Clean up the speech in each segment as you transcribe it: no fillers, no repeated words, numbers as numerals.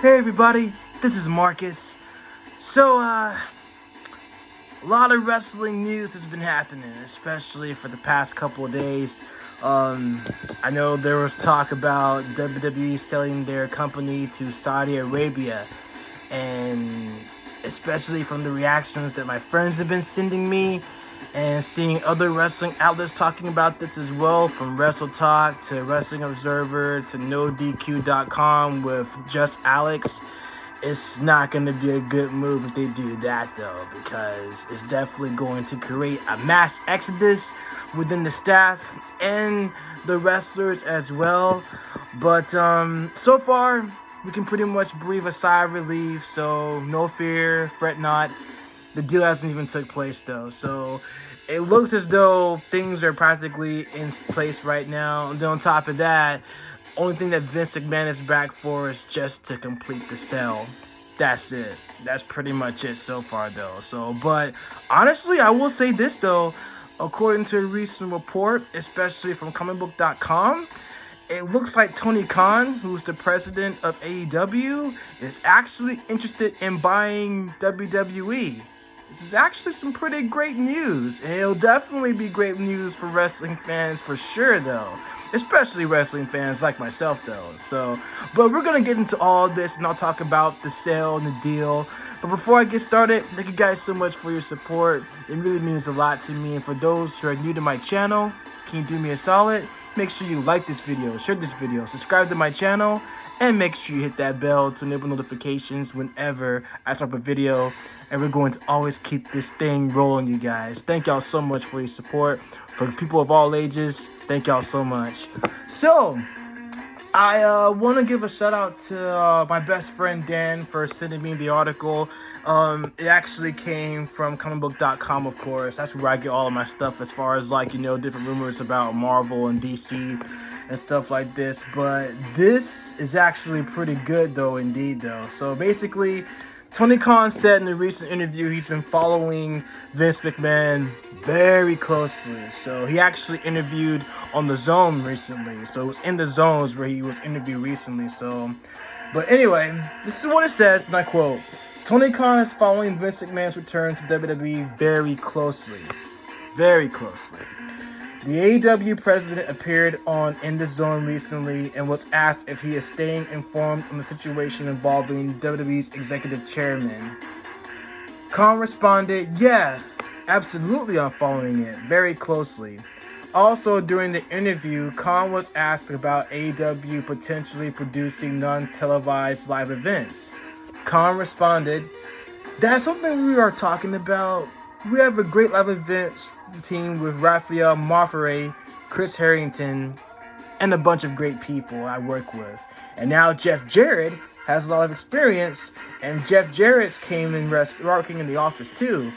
Hey everybody, this is Marcus. So, a lot of wrestling news has been happening, especially for the past couple of days. I know there was talk about WWE selling their company to Saudi Arabia, and especially from the reactions that my friends have been sending me, and seeing other wrestling outlets talking about this as well, from Wrestle Talk to Wrestling Observer to NoDQ.com with Just Alex. It's not going to be a good move if they do that, though, because it's definitely going to create a mass exodus within the staff and the wrestlers as well. But so far, we can pretty much breathe a sigh of relief, so no fear, fret not. The deal hasn't even took place, though, so it looks as though things are practically in place right now. And then on top of that, only thing that Vince McMahon is back for is just to complete the sale. That's it. That's pretty much it so far, though. But honestly, I will say this, though. According to a recent report, especially from comicbook.com, it looks like Tony Khan, who's the president of AEW, is actually interested in buying WWE. This is actually some pretty great news. And it'll definitely be great news for wrestling fans for sure, though. Especially wrestling fans like myself, though. But we're going to get into all this, and I'll talk about the sale and the deal. But before I get started, thank you guys so much for your support. It really means a lot to me. And for those who are new to my channel, can you do me a solid? Make sure you like this video, share this video, subscribe to my channel, and make sure you hit that bell to enable notifications whenever I drop a video. And we're going to always keep this thing rolling, you guys. Thank y'all so much for your support. For people of all ages, thank y'all so much. So, I want to give a shout out to my best friend Dan for sending me the article. It actually came from comicbook.com, of course. That's where I get all of my stuff as far as, like, different rumors about Marvel and DC and stuff like this. But this is actually pretty good, though, indeed, though. So basically, Tony Khan said in a recent interview he's been following Vince McMahon very closely. So he actually interviewed on The Zone recently. So it was in The Zones where he was interviewed recently. But anyway, this is what it says, and I quote, "Tony Khan is following Vince McMahon's return to WWE very closely. Very closely. The AEW President appeared on In The Zone recently and was asked if he is staying informed on the situation involving WWE's executive chairman. Khan responded, 'Yeah, absolutely I'm following it very closely.' Also, during the interview, Khan was asked about AEW potentially producing non-televised live events. Khan responded, 'That's something we are talking about. We have a great live events team with Raphael Marfare, Chris Harrington, and a bunch of great people I work with. And now Jeff Jarrett has a lot of experience, and Jeff Jarrett's came in working in the office too.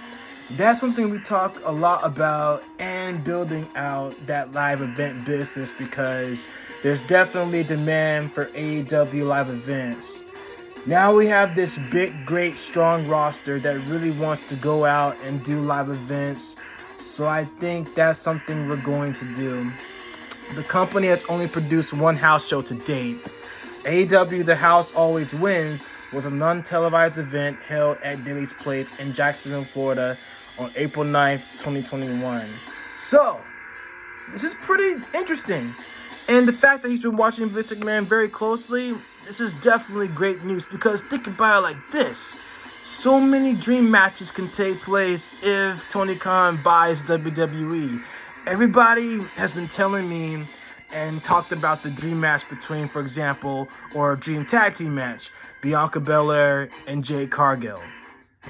That's something we talk a lot about, and building out that live event business, because there's definitely demand for AEW live events. Now we have this big, great, strong roster that really wants to go out and do live events. So I think that's something we're going to do. The company has only produced one house show to date. AEW The House Always Wins was a non-televised event held at Daily's Place in Jacksonville, Florida on April 9th, 2021. So, this is pretty interesting. And the fact that he's been watching Vince McMahon very closely, this is definitely great news, because think about it like this. So many dream matches can take place if Tony Khan buys WWE. Everybody has been telling me and talked about the dream match between, for example, or a dream tag team match, Bianca Belair and Jade Cargill.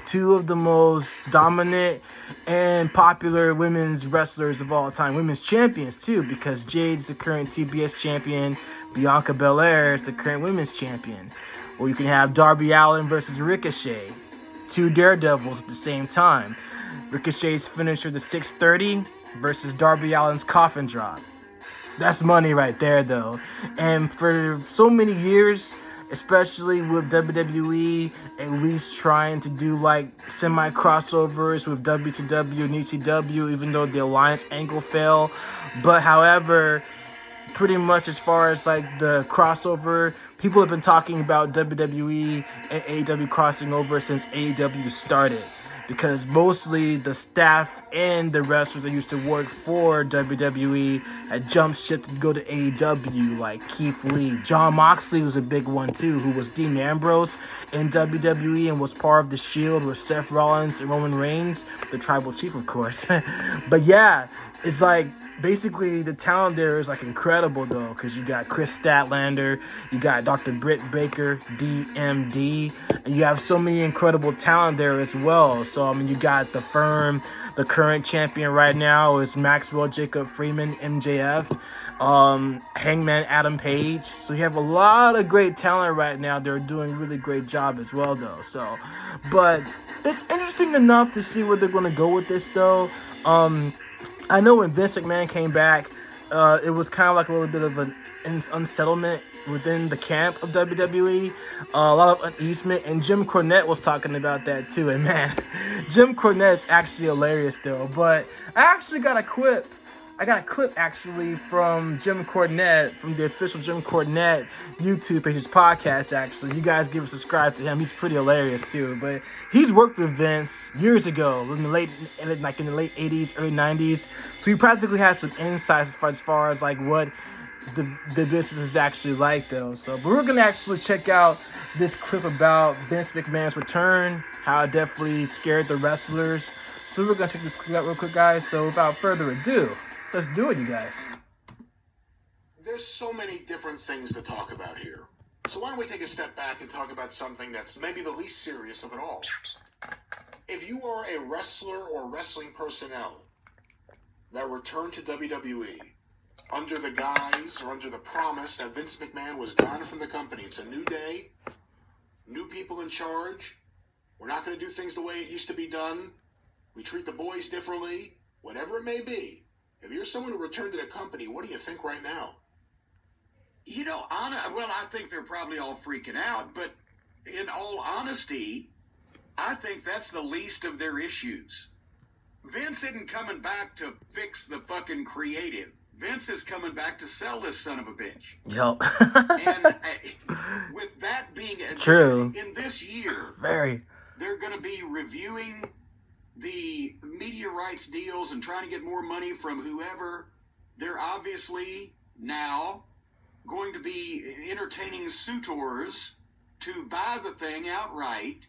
Two of the most dominant and popular women's wrestlers of all time. Women's champions, too, because Jade's the current TBS champion. Bianca Belair is the current women's champion. Or you can have Darby Allin versus Ricochet. Two daredevils at the same time. Ricochet's finisher, the 630, versus Darby Allin's coffin drop. That's money right there, though. And for so many years, especially with WWE at least trying to do like semi-crossovers with WCW and ECW, even though the alliance angle fell. But however, pretty much as far as like the crossover people have been talking about WWE and AEW crossing over since AEW started. Because mostly the staff and the wrestlers that used to work for WWE had jumped ship to go to AEW, like Keith Lee. John Moxley was a big one too, who was Dean Ambrose in WWE and was part of the Shield with Seth Rollins and Roman Reigns, the tribal chief, of course. But yeah, it's like basically the talent there is like incredible though, because you got Chris Statlander, you got Dr. Britt Baker, DMD, and you have so many incredible talent there as well. So I mean, you got the Firm, the current champion right now is Maxwell Jacob Freeman, MJF, Hangman Adam Page. So you have a lot of great talent right now. They're doing a really great job as well though. So, but it's interesting enough to see where they're going to go with this though. I know when Vince McMahon came back, it was kind of like a little bit of an unsettlement within the camp of WWE, a lot of uneasement, and Jim Cornette was talking about that too. And man, Jim Cornette's actually hilarious though. But I actually got a clip. Actually from Jim Cornette, from the official Jim Cornette YouTube page, his podcast actually. You guys give a subscribe to him. He's pretty hilarious too. But he's worked with Vince years ago, in the late 80s, early 90s. So he practically has some insights as far as like what the business is actually like though. So, but we're gonna actually check out this clip about Vince McMahon's return, how it definitely scared the wrestlers. So we're gonna check this clip out real quick, guys. So without further ado, let's do it, you guys. There's so many different things to talk about here. So why don't we take a step back and talk about something that's maybe the least serious of it all. If you are a wrestler or wrestling personnel that return to WWE under the guise or under the promise that Vince McMahon was gone from the company, it's a new day, new people in charge, we're not going to do things the way it used to be done, we treat the boys differently, whatever it may be. If you're someone who returned to the company, what do you think right now? You know, I think they're probably all freaking out, but in all honesty, I think that's the least of their issues. Vince isn't coming back to fix the fucking creative. Vince is coming back to sell this son of a bitch. Yep. And with that being true, in this year, they're going to be reviewing the media rights deals and trying to get more money from whoever. They're obviously now going to be entertaining suitors to buy the thing outright.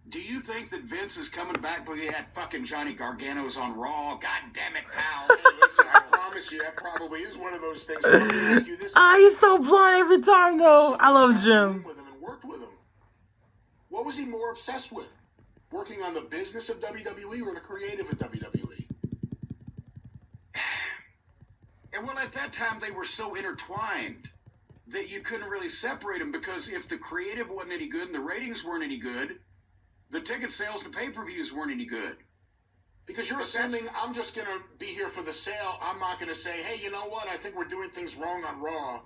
Do you think that Vince is coming back because that fucking Johnny Gargano's on Raw? God damn it, pal. Hey, listen, I promise you, that probably is one of those things. Let me ask you this. He's so blunt every time, though. I love Jim. With him and worked with him. What was he more obsessed with? Working on the business of WWE or the creative of WWE? And well, at that time, they were so intertwined that you couldn't really separate them, because if the creative wasn't any good and the ratings weren't any good, the ticket sales to pay-per-views weren't any good. Because you're assuming I'm just going to be here for the sale. I'm not going to say, hey, you know what? I think we're doing things wrong on Raw.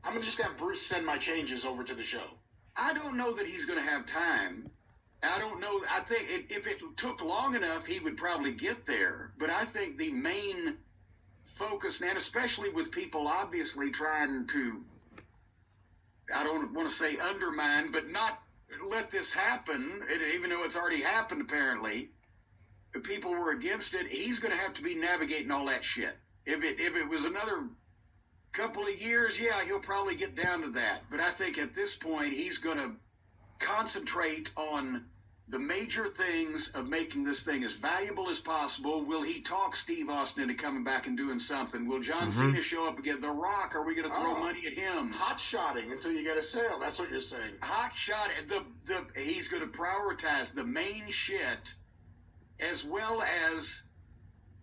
I'm going to just have Bruce send my changes over to the show. I don't know that he's going to have time. I don't know. I think if it took long enough, he would probably get there. But I think the main focus, and especially with people obviously trying to, I don't want to say undermine, but not let this happen, even though it's already happened apparently. If people were against it, he's going to have to be navigating all that shit. If it was another couple of years, yeah, he'll probably get down to that. But I think at this point, he's going to concentrate on the major things of making this thing as valuable as possible. Will he talk Steve Austin into coming back and doing something? Will John Cena show up again? The Rock, are we going to throw money at him? Hot-shotting until you get a sale. That's what you're saying. Hot-shot. He's going to prioritize the main shit, as well as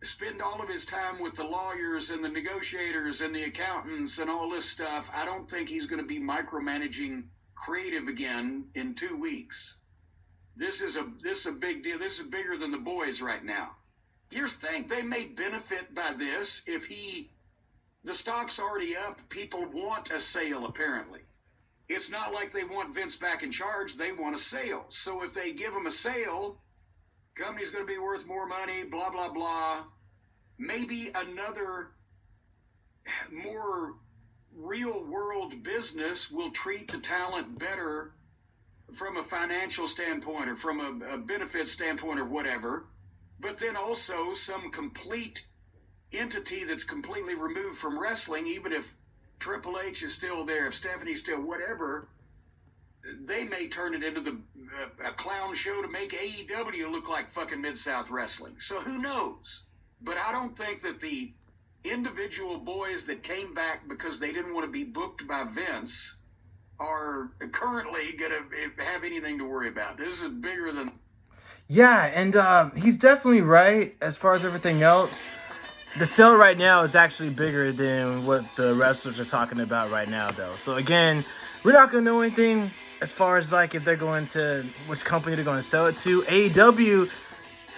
spend all of his time with the lawyers and the negotiators and the accountants and all this stuff. I don't think he's going to be micromanaging creative again in 2 weeks. This is a big deal. This is bigger than the boys right now. Here's the thing. They may benefit by this if the stock's already up. People want a sale, apparently. It's not like they want Vince back in charge. They want a sale. So if they give him a sale, company's going to be worth more money, blah, blah, blah. Maybe another more real world business will treat the talent better from a financial standpoint or from a benefit standpoint or whatever, but then also some complete entity that's completely removed from wrestling, even if Triple H is still there, if Stephanie's still whatever, they may turn it into a clown show to make AEW look like fucking Mid-South Wrestling. So who knows? But I don't think that the individual boys that came back because they didn't want to be booked by Vince are currently going to have anything to worry about. This is bigger than... Yeah, and he's definitely right as far as everything else. The sale right now is actually bigger than what the wrestlers are talking about right now, though. So, again, we're not going to know anything as far as, like, if they're going to, which company they're going to sell it to. AEW,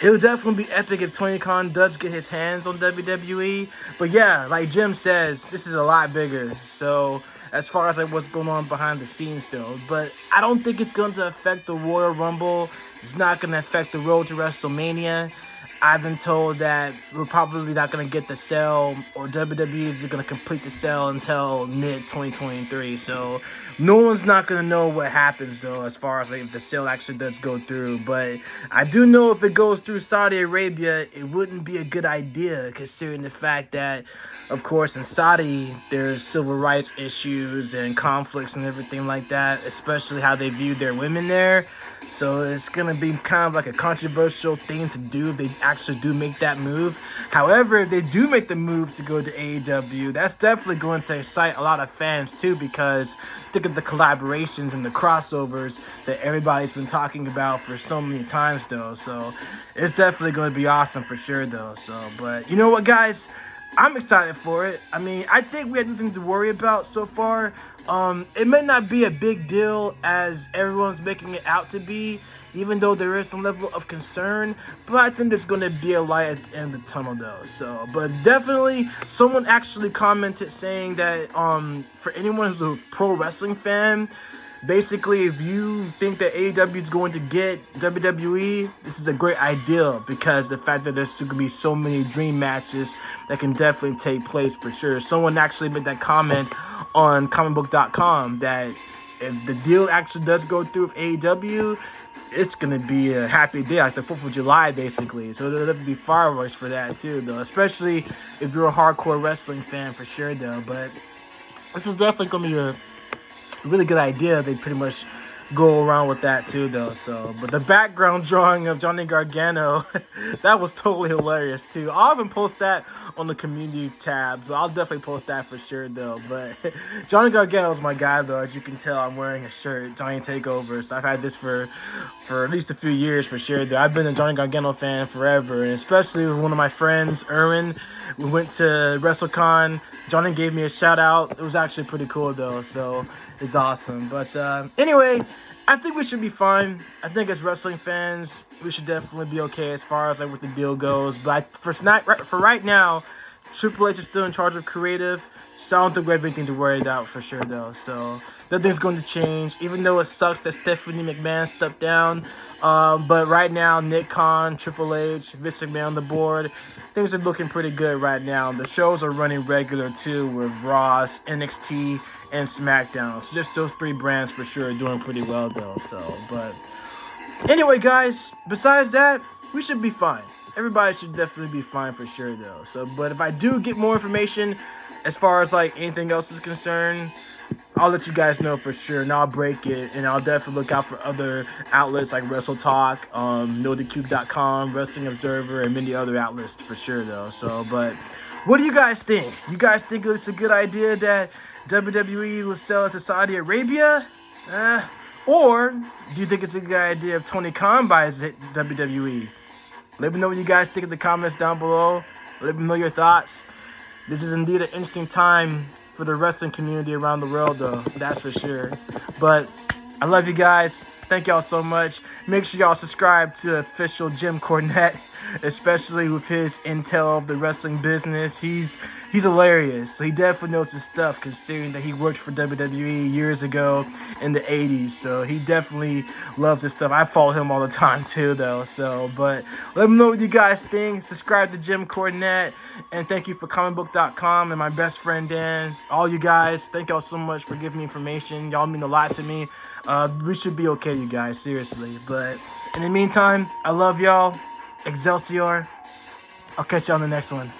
it'll definitely be epic if Tony Khan does get his hands on WWE. But, yeah, like Jim says, this is a lot bigger. So, as far as, like, what's going on behind the scenes still. But I don't think it's going to affect the Royal Rumble. It's not going to affect the road to WrestleMania. I've been told that we're probably not going to get the sale, or WWE is going to complete the sale until mid-2023. So no one's not going to know what happens, though, as far as like, if the sale actually does go through. But I do know if it goes through Saudi Arabia, it wouldn't be a good idea, considering the fact that, of course, in Saudi, there's civil rights issues and conflicts and everything like that, especially how they view their women there. So it's going to be kind of like a controversial thing to do if they actually do make that move. However, if they do make the move to go to AEW, that's definitely going to excite a lot of fans too, because think of the collaborations and the crossovers that everybody's been talking about for so many times, though. So it's definitely going to be awesome for sure, though. So, but you know what, guys? I'm excited for it. I mean, I think we have nothing to worry about so far. It may not be a big deal as everyone's making it out to be, even though there is some level of concern, but I think there's going to be a light at the end of the tunnel, though. So, but definitely, someone actually commented saying that for anyone who's a pro wrestling fan, basically, if you think that AEW is going to get WWE, this is a great idea, because the fact that there's going to be so many dream matches that can definitely take place for sure. Someone actually made that comment on comicbook.com that if the deal actually does go through with AEW, it's going to be a happy day, like the 4th of July, basically. So there'll definitely be fireworks for that, too, though, especially if you're a hardcore wrestling fan, for sure, though. But this is definitely going to be a really good idea. They pretty much go around with that too, though. So, but the background drawing of Johnny Gargano, that was totally hilarious too. I'll even post that on the community tab, so I'll definitely post that for sure, though. But Johnny Gargano is my guy, though. As you can tell, I'm wearing a shirt, Johnny Takeover. So I've had this for at least a few years for sure, though. I've been a Johnny Gargano fan forever, and especially with one of my friends, Erwin. We went to WrestleCon. Johnny gave me a shout out. It was actually pretty cool, though. So it's awesome. But anyway, I think we should be fine. I think as wrestling fans, we should definitely be okay as far as like what the deal goes. But for right now, Triple H is still in charge of creative, so I don't think we have anything to worry about for sure, though. So nothing's going to change, even though it sucks that Stephanie McMahon stepped down. But right now, Nick Khan, Triple H, Vince McMahon on the board, things are looking pretty good right now. The shows are running regular too, with Raws, NXT, and SmackDown. So just those 3 brands for sure are doing pretty well, though. So, but anyway, guys, besides that, we should be fine. Everybody should definitely be fine for sure, though. So, but if I do get more information as far as like anything else is concerned, I'll let you guys know for sure, and I'll break it, and I'll definitely look out for other outlets like Wrestle Talk, NoTheCube.com, Wrestling Observer, and many other outlets for sure, though. So, but what do you guys think? You guys think it's a good idea that WWE will sell it to Saudi Arabia? Or do you think it's a good idea if Tony Khan buys it, WWE? Let me know what you guys think in the comments down below. Let me know your thoughts. This is indeed an interesting time for the wrestling community around the world, though. That's for sure. But I love you guys. Thank y'all so much. Make sure y'all subscribe to official Jim Cornette especially with his intel of the wrestling business. He's hilarious. So he definitely knows his stuff, considering that he worked for WWE years ago in the 80s. So he definitely loves his stuff. I follow him all the time too, though. So, but let me know what you guys think. Subscribe to Jim Cornette, and thank you for comicbook.com and my best friend Dan. All you guys, thank y'all so much for giving me information. Y'all mean a lot to me. We should be okay, you guys, seriously. But in the meantime, I love y'all. Excelsior. I'll catch you on the next one.